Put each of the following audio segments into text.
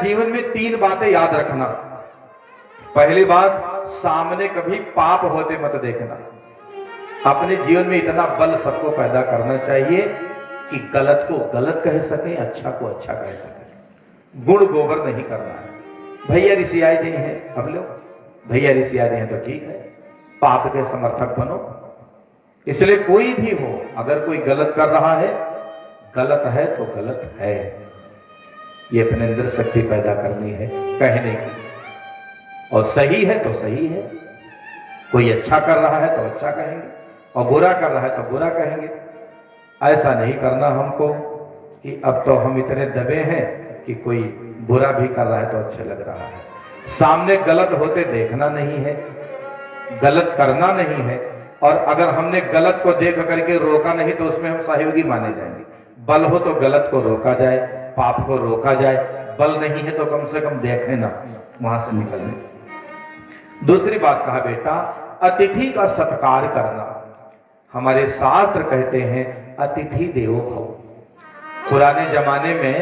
जीवन में 3 बातें याद रखना। पहली बात, सामने कभी पाप होते मत देखना। अपने जीवन में इतना बल सबको पैदा करना चाहिए कि गलत को गलत कह सके, अच्छा को अच्छा कह सके। गुण गोबर नहीं करना है। भैया ऋषियाय जी हैं, अब लो भैया ऋषियाय जी हैं तो ठीक है, पाप के समर्थक बनो। इसलिए कोई भी हो, अगर कोई गलत कर रहा है, गलत है तो गलत है, ये अपने अंदर शक्ति पैदा करनी है कहने की, और सही है तो सही है। कोई अच्छा कर रहा है तो अच्छा कहेंगे, और बुरा कर रहा है तो बुरा कहेंगे। ऐसा नहीं करना हमको कि अब तो हम इतने दबे हैं कि कोई बुरा भी कर रहा है तो अच्छा लग रहा है। सामने गलत होते देखना नहीं है, गलत करना नहीं है, और अगर हमने गलत को देख करके रोका नहीं तो उसमें हम सहयोगी माने जाएंगे। बल हो तो गलत को रोका जाए, पाप को रोका जाए। बल नहीं है तो कम से कम देखें ना, वहां से निकलने। दूसरी बात कहा बेटा, अतिथि का सत्कार करना। हमारे शास्त्र कहते हैं अतिथि देवो भव। पुराने जमाने में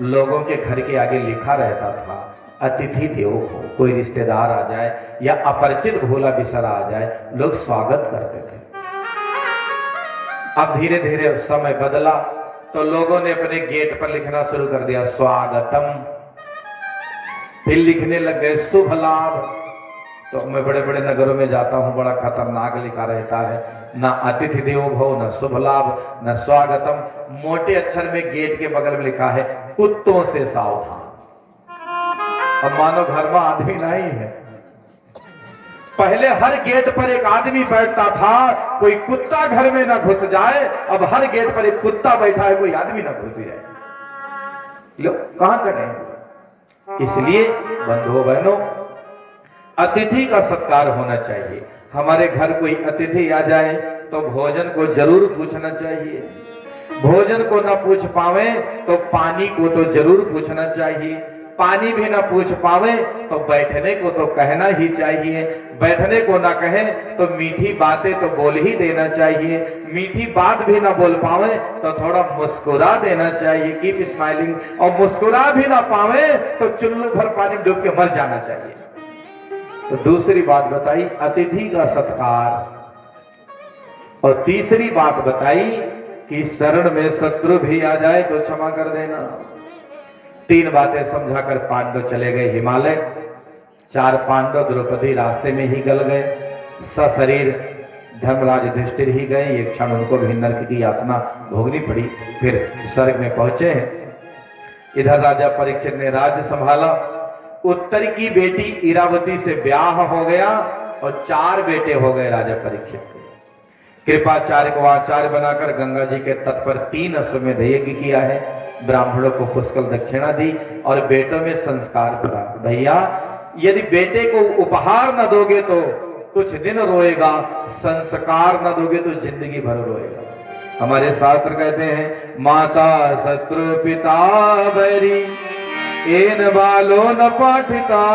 लोगों के घर के आगे लिखा रहता था अतिथि देवो भव। कोई रिश्तेदार आ जाए या अपरिचित भोला बिसरा आ जाए, लोग स्वागत करते थे। अब धीरे धीरे समय बदला तो लोगों ने अपने गेट पर लिखना शुरू कर दिया स्वागतम, फिर लिखने लग गए शुभ लाभ। तो मैं बड़े बड़े नगरों में जाता हूं, बड़ा खतरनाक लिखा रहता है, ना अतिथि देवो भव, ना शुभ लाभ, ना स्वागतम। मोटे अक्षर में गेट के बगल में लिखा है कुत्तों से सावधान। अब मानो घर में आदमी नहीं है। पहले हर गेट पर एक आदमी बैठता था, कोई कुत्ता घर में ना घुस जाए। अब हर गेट पर एक कुत्ता बैठा है, कोई आदमी ना घुस जाए। लो कहां करें। इसलिए बंधुओं बहनों, अतिथि का सत्कार होना चाहिए। हमारे घर कोई अतिथि आ जाए तो भोजन को जरूर पूछना चाहिए। भोजन को ना पूछ पावे तो पानी को तो जरूर पूछना चाहिए। पानी भी ना पूछ पावे तो बैठने को तो कहना ही चाहिए। बैठने को ना कहे तो मीठी बातें तो बोल ही देना चाहिए। मीठी बात भी ना बोल पावे तो थोड़ा मुस्कुरा देना चाहिए, कीप स्माइलिंग। और मुस्कुरा भी ना पावे तो चुल्लू भर पानी डूब के मर जाना चाहिए। तो दूसरी बात बताई अतिथि का सत्कार, और तीसरी बात बताई कि शरण में शत्रु भी आ जाए तो क्षमा कर देना। 3 बातें समझाकर पांडव चले गए हिमालय। 4 पांडव द्रौपदी रास्ते में ही गल गए। सशरीर धर्मराज युधिष्ठिर ही गए। एक क्षण उनको भी नरक की यातना भोगनी पड़ी, फिर स्वर्ग में पहुंचे हैं। इधर राजा परीक्षित ने राज्य संभाला। उत्तर की बेटी इरावती से ब्याह हो गया और 4 बेटे हो गए राजा परीक्षित के। कृपाचार्य को आचार्य बनाकर गंगा जी के तट पर 3 अश्वमेध यज्ञ किया है। ब्राह्मणों को पुष्कल दक्षिणा दी और बेटों में संस्कार प्राप्त। भैया यदि बेटे को उपहार न दोगे तो कुछ दिन रोएगा, संस्कार न दोगे तो जिंदगी भर रोएगा। हमारे शास्त्र कहते हैं माता शत्रु पिता बैरी, एन बालो न पाठिता,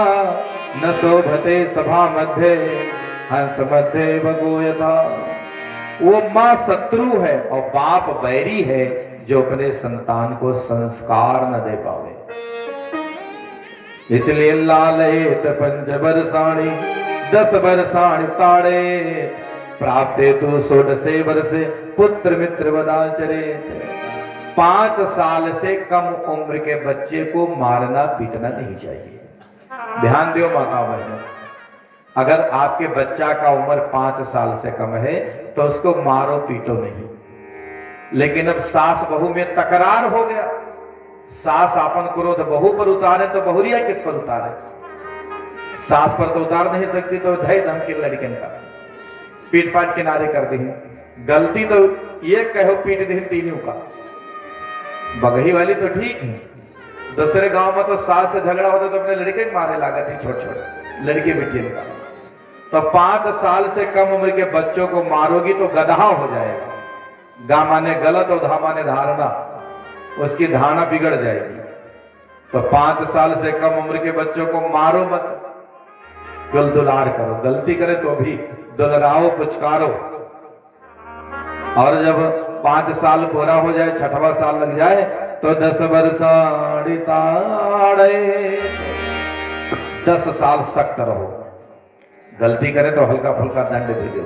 न शोभते सभा मध्य, हंस मध्य भगोयथा। वो मां शत्रु है और बाप बैरी है जो अपने संतान को संस्कार न दे पावे। इसलिए लालयेत 5 वर्षाणि 10 वर्षाणि ताड़े, प्राप्ते तो 16 वर्षे पुत्र मित्र वदाचरेत। 5 साल से कम उम्र के बच्चे को मारना पीटना नहीं चाहिए। ध्यान दियो माता बहनों, अगर आपके बच्चा का उम्र 5 साल से कम है तो उसको मारो पीटो नहीं। लेकिन अब सास बहू में तकरार हो गया, सास आपन क्रोध बहू पर उतारे तो बहुरिया किस पर उतारे। सास पर तो उतार नहीं सकती तो धय धमकी लड़कन का पीट पाट किनारे कर दी। गलती तो ये कहो पीट दी तीनों का, बगही वाली तो ठीक है। दूसरे गांव में तो सास से झगड़ा होता तो अपने लड़के मारे लागत है, छोटे छोटे लड़के बेटियों का। तो 5 साल से कम उम्र के बच्चों को मारोगी तो गधा हो जाएगा। गा माने गलत और धा माने धारणा, उसकी धारणा बिगड़ जाएगी। तो 5 साल से कम उम्र के बच्चों को मारो मत, कुल दुलार करो। गलती करे तो भी दुलराओ पुचकारो। और जब 5 साल पूरा हो जाए, 6वां साल लग जाए तो 10 वर्षाणि ताड़े, 10 साल सख्त रहो, गलती करे तो हल्का फुल्का दंड भी दो,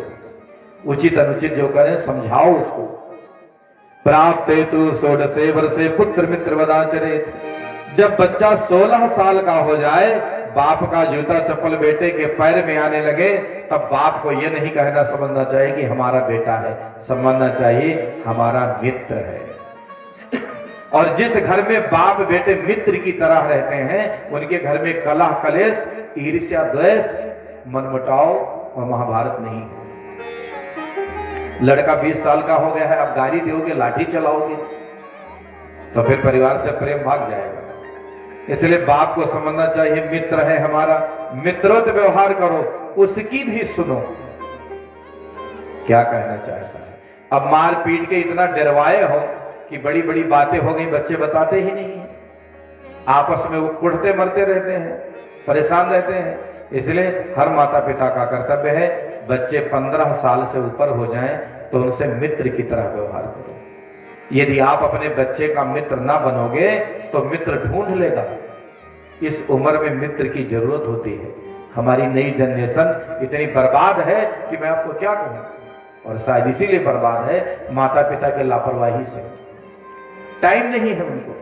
उचित अनुचित जो करे समझाओ उसको। प्राप्त हेतु 16 वर्षे पुत्र मित्र वदाचरित। जब बच्चा 16 साल का हो जाए, बाप का जूता चप्पल बेटे के पैर में आने लगे, तब बाप को यह नहीं कहना समझना चाहिए कि हमारा बेटा है, समझना चाहिए हमारा मित्र है। और जिस घर में बाप बेटे मित्र की तरह रहते हैं, उनके घर में कलह कलेश, ईर्ष्या द्वेष, मनमुटाव और महाभारत नहीं है। लड़का 20 साल का हो गया है, अब गाड़ी दोगे, लाठी चलाओगे, तो फिर परिवार से प्रेम भाग जाएगा। इसलिए बाप को समझना चाहिए मित्र है हमारा, मित्रोत व्यवहार करो, उसकी भी सुनो क्या कहना चाहता है। अब मार पीट के इतना डरवाए हो कि बड़ी बड़ी बातें हो गई, बच्चे बताते ही नहीं है, आपस में वो कुढ़ते मरते रहते हैं, परेशान रहते हैं। इसलिए हर माता पिता का कर्तव्य है, बच्चे 15 साल से ऊपर हो जाएं तो उनसे मित्र की तरह व्यवहार करो। यदि आप अपने बच्चे का मित्र ना बनोगे तो मित्र ढूंढ लेगा। इस उम्र में मित्र की जरूरत होती है। हमारी नई जनरेशन इतनी बर्बाद है कि मैं आपको क्या कहूं, और शायद इसीलिए बर्बाद है माता पिता के लापरवाही से। टाइम नहीं है उनको,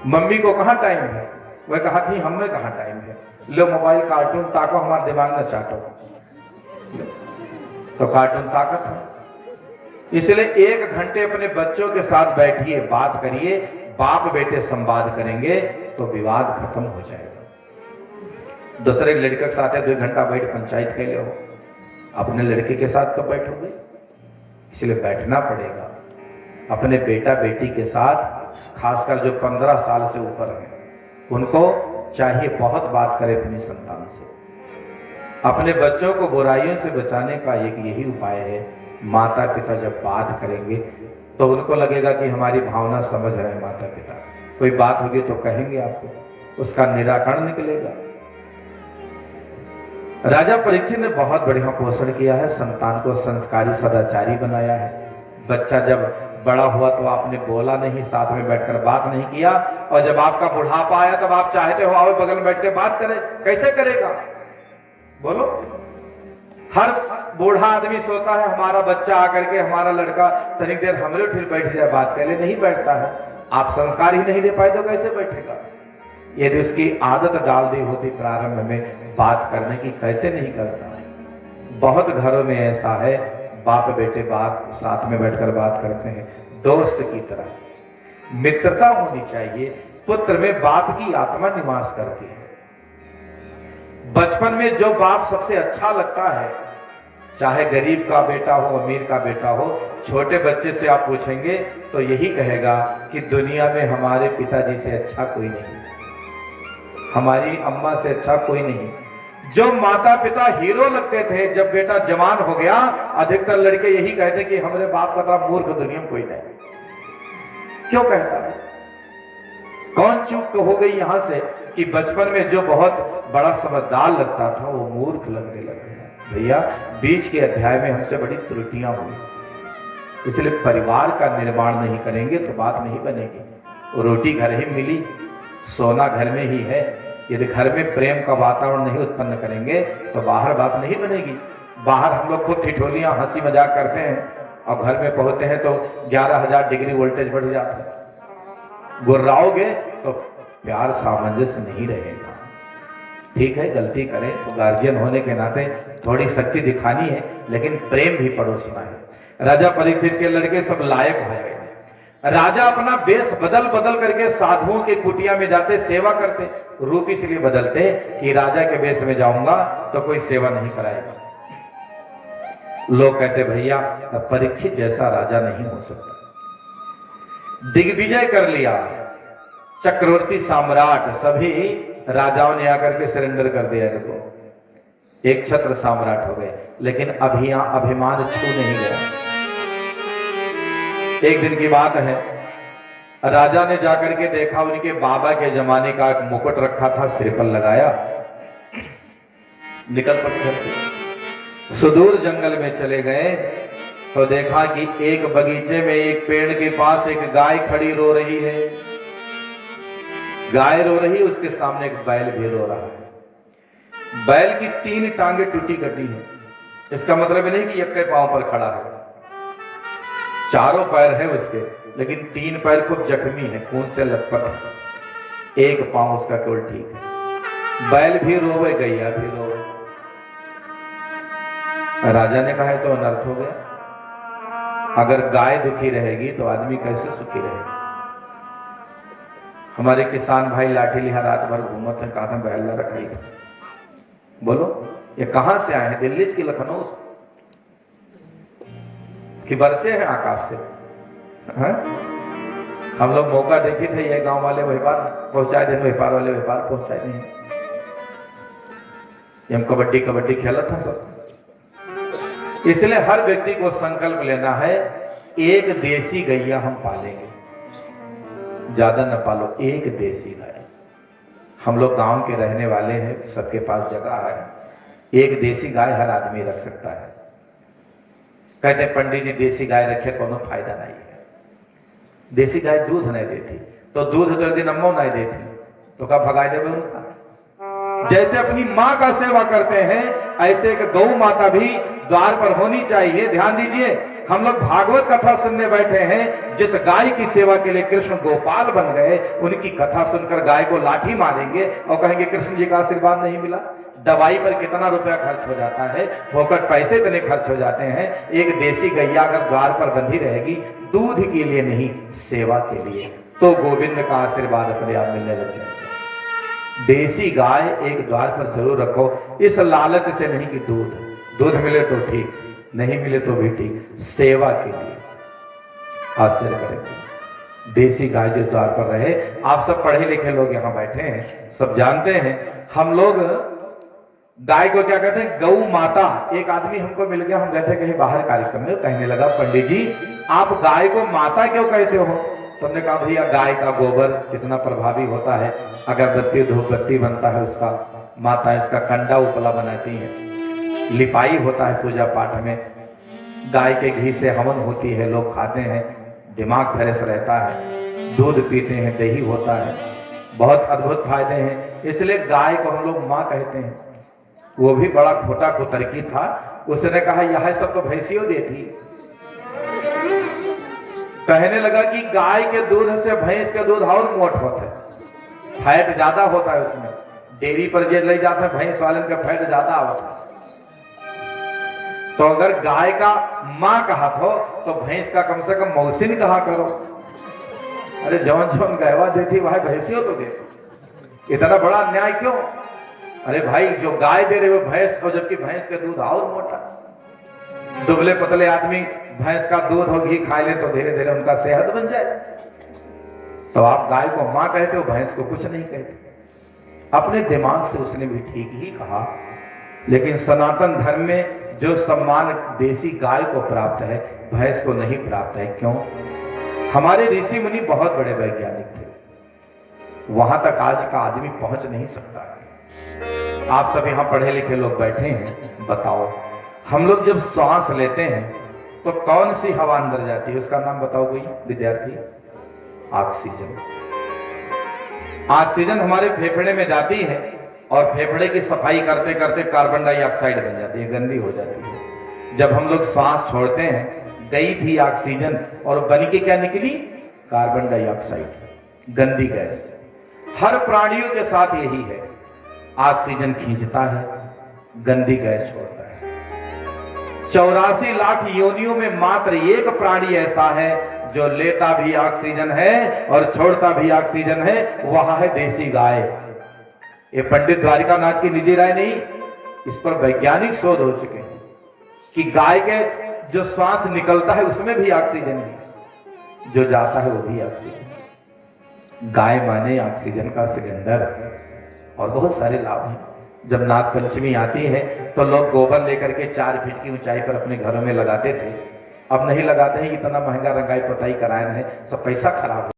मम्मी को कहां टाइम है, वह कहा थी हमें कहां टाइम है, लो मोबाइल कार्टून ताको, हमारा दिमाग न चाटो, तो कार्टून ताकत है। इसलिए 1 घंटे अपने बच्चों के साथ बैठिए, बात करिए, बाप बेटे संवाद करेंगे तो विवाद खत्म हो जाएगा। दूसरे लड़के के साथ 2 घंटा बैठ पंचायत खेले हो, अपने लड़के के साथ कब बैठोगे? इसलिए बैठना पड़ेगा अपने बेटा बेटी के साथ, खासकर जो 15 साल से ऊपर हैं, उनको चाहिए बहुत बात करें अपनी संतान से। अपने बच्चों को बुराइयों से बचाने का एक यही उपाय है, माता पिता जब बात करेंगे तो उनको लगेगा कि हमारी भावना समझ रहे हैं माता पिता, कोई बात होगी तो कहेंगे आपको, उसका निराकरण निकलेगा। राजा परीक्षित ने बहुत बढ़िया पोषण किया है, संतान को संस्कारी सदाचारी बनाया है। बच्चा जब बड़ा हुआ तो आपने बोला नहीं, साथ में बैठकर बात नहीं किया, और जब आपका बुढ़ापा आया तब आप चाहते हो आओ बगल में बैठ के बात करें, कैसे करेगा बोलो? हर बूढ़ा आदमी सोता है हमारा बच्चा आकर के, हमारा लड़का तनिक देर हमरे उठ बैठ जाए बात के लिए, नहीं बैठता है। आप संस्कार ही नहीं दे पाए तो कैसे बैठेगा? यदि उसकी आदत डाल दी होती प्रारंभ में बात करने की, कैसे नहीं करता? बहुत घरों में ऐसा है, बाप बेटे बात साथ में बैठकर बात करते हैं, दोस्त की तरह। मित्रता होनी चाहिए। पुत्र में बाप की आत्मा निवास करती है। बचपन में जो बाप सबसे अच्छा लगता है, चाहे गरीब का बेटा हो अमीर का बेटा हो, छोटे बच्चे से आप पूछेंगे तो यही कहेगा कि दुनिया में हमारे पिताजी से अच्छा कोई नहीं, हमारी अम्मा से अच्छा कोई नहीं। जो माता पिता हीरो लगते थे, जब बेटा जवान हो गया, अधिकतर लड़के यही कहते कि हमारे बाप का तरह मूर्ख दुनिया में कोई नहीं। क्यों कहता है? कौन चूक हो गई यहां से कि बचपन में जो बहुत बड़ा समझदार लगता था वो मूर्ख लगने लगा। भैया, बीच के अध्याय में हमसे बड़ी त्रुटियां हुई, इसलिए परिवार का निर्माण नहीं करेंगे तो बात नहीं बनेगी। रोटी घर ही मिली, सोना घर में ही है। यदि घर में प्रेम का वातावरण नहीं उत्पन्न करेंगे तो बाहर बात नहीं बनेगी। बाहर हम लोग खूब ठिठोलियां हंसी मजाक करते हैं, और घर में पहुंचते हैं तो 11,000 डिग्री वोल्टेज बढ़ जाता है। गुर्राओगे तो प्यार सामंजस्य नहीं रहेगा। ठीक है, गलती करें तो गार्जियन होने के नाते थोड़ी शक्ति दिखानी है, लेकिन प्रेम भी परोसना है। राजा परीक्षित के लड़के सब लायक हो गए। राजा अपना वेश बदल बदल करके साधुओं के कुटिया में जाते, सेवा करते। रूप इसलिए बदलते कि राजा के वेश में जाऊंगा तो कोई सेवा नहीं कराएगा। लोग कहते भैया परीक्षित जैसा राजा नहीं हो सकता। दिग्विजय कर लिया, चक्रवर्ती साम्राट, सभी राजाओं ने आकर के सरेंडर कर दिया इनको, एक छत्र साम्राट हो गए। लेकिन अभिमान छू नहीं गया। एक दिन की बात है, राजा ने जाकर के देखा उनके बाबा के जमाने का एक मुकुट रखा था, सिर पर लगाया, निकल पड़े घर से, सुदूर जंगल में चले गए तो देखा कि एक बगीचे में एक पेड़ के पास एक गाय खड़ी रो रही है। गाय रो रही, उसके सामने एक बैल भी रो रहा है। बैल की 3 टांगे टूटी कटी है। इसका मतलब नहीं कि एक के पांव पर खड़ा है, चारों पैर है उसके, लेकिन 3 पैर खूब जख्मी है, खून से लथपथ है, एक पांव उसका केवल ठीक है। बैल भी रोवे, गैया भी रोवे। राजा ने कहा तो अनर्थ हो गया, अगर गाय दुखी रहेगी तो आदमी कैसे सुखी रहेगा। हमारे किसान भाई लाठी लिहा रात भर घूमत है, कहा था बैल ना रखाई। बोलो ये कहां से आए हैं? दिल्ली से, लखनऊ कि बरसे हैं आकाश से? है? हम लोग मौका देखे थे, ये गांव वाले व्यापार पहुंचाए थे, व्यापार वाले व्यापार पहुंचाए नहीं। हम कबड्डी कबड्डी खेला था सब। इसलिए हर व्यक्ति को संकल्प लेना है, एक देसी गैया हम पालेंगे, ज्यादा न पालो, एक देसी गाय। हम लोग गांव के रहने वाले हैं, सबके पास जगह है, एक देसी गाय हर आदमी रख सकता है। कहते पंडित जी देसी गाय रखे कोनो फायदा नहीं है, देसी गाय दूध नहीं देती, तो दूध तो एक दिन अम्मो नहीं देती, तो कब भगा देवे उनका। जैसे अपनी माँ का सेवा करते हैं, ऐसे एक गौ माता भी द्वार पर होनी चाहिए। ध्यान दीजिए, हम लोग भागवत कथा सुनने बैठे हैं, जिस गाय की सेवा के लिए कृष्ण गोपाल बन गए, उनकी कथा सुनकर गाय को लाठी मारेंगे और कहेंगे कृष्ण जी का आशीर्वाद नहीं मिला। दवाई पर कितना रुपया खर्च हो जाता है, फोकट पैसे इतने खर्च हो जाते हैं। एक देसी गैया अगर द्वार पर बंधी रहेगी, दूध के लिए नहीं, सेवा के लिए, तो गोविंद का आशीर्वाद अपने आप मिलने लग जाएगा। देसी गाय एक द्वार पर जरूर रखो, इस लालच से नहीं कि दूध मिले तो ठीक, नहीं मिले तो भी ठीक, सेवा के लिए आश्चर्य करेंगे। देसी गाय जिस द्वार पर रहे, आप सब पढ़े लिखे लोग यहाँ बैठे हैं, सब जानते हैं। हम लोग गाय को क्या कहते हैं? गौ माता। एक आदमी हमको मिल गया, हम गए थे कहीं बाहर कार्यक्रम में, कहने लगा पंडित जी आप गाय को माता क्यों कहते हो? तो हमने कहा भैया गाय का गोबर कितना प्रभावी होता है, अगरबत्ती धूपबत्ती बनता है उसका, माता इसका कंडा उपला बनाती है, लिपाई होता है पूजा पाठ में, गाय के घी से हवन होती है, लोग खाते हैं, दिमाग फ्रेश रहता है, दूध पीते हैं, दही होता है, बहुत अद्भुत फायदे हैं। इसलिए गाय को हम लोग माँ कहते हैं। वो भी बड़ा खोटा कुतर्की था, उसने कहा यह सब तो भैंसियों देती। कहने लगा कि गाय के दूध से भैंस के दूध और मोट होता है, फैट ज्यादा होता है उसमें, डेयरी पर जे ले जाते हैं भैंस वाले का फैट ज्यादा होता है। तो अगर गाय का मां कहा तो भैंस का कम से कम मौसिन कहा करो। अरे जौन जौन गहवा देती वह भैंसियों तो देती, इतना बड़ा अन्याय क्यों? अरे भाई जो गाय दे रहे वो भैंस को, जबकि भैंस का दूध और मोटा। दुबले पतले आदमी भैंस का दूध और घी खा ले तो धीरे धीरे उनका सेहत बन जाए। तो आप गाय को मां कहते हो, भैंस को कुछ नहीं कहते। अपने दिमाग से उसने भी ठीक ही कहा, लेकिन सनातन धर्म में जो सम्मान देसी गाय को प्राप्त है, भैंस को नहीं प्राप्त है। क्यों? हमारे ऋषि मुनि बहुत बड़े वैज्ञानिक थे, वहां तक आज का आदमी पहुंच नहीं सकता। आप सब यहां पढ़े लिखे लोग बैठे हैं, बताओ हम लोग जब सांस लेते हैं तो कौन सी हवा अंदर जाती है? उसका नाम बताओ कोई विद्यार्थी। ऑक्सीजन। ऑक्सीजन हमारे फेफड़े में जाती है और फेफड़े की सफाई करते करते कार्बन डाइऑक्साइड बन जाती है, गंदी हो जाती है। जब हम लोग सांस छोड़ते हैं, गई थी ऑक्सीजन और बन के क्या निकली? कार्बन डाइऑक्साइड, गंदी गैस। हर प्राणियों के साथ यही है, ऑक्सीजन खींचता है, गंदी गैस छोड़ता है। 84 लाख योनियों में मात्र एक प्राणी ऐसा है जो लेता भी ऑक्सीजन है और छोड़ता भी ऑक्सीजन है, वह है देसी गाय। ये पंडित द्वारिकानाथ की निजी राय नहीं, इस पर वैज्ञानिक शोध हो चुके हैं कि गाय के जो श्वास निकलता है उसमें भी ऑक्सीजन है, जो जाता है वो भी ऑक्सीजन। गाय माने ऑक्सीजन का सिलेंडर और बहुत सारे लाभ हैं। जब नाग पंचमी आती है तो लोग गोबर लेकर के 4 फीट की ऊंचाई पर अपने घरों में लगाते थे, अब नहीं लगाते हैं, इतना महंगा रंगाई पोताई कराए हैं, सब पैसा खराब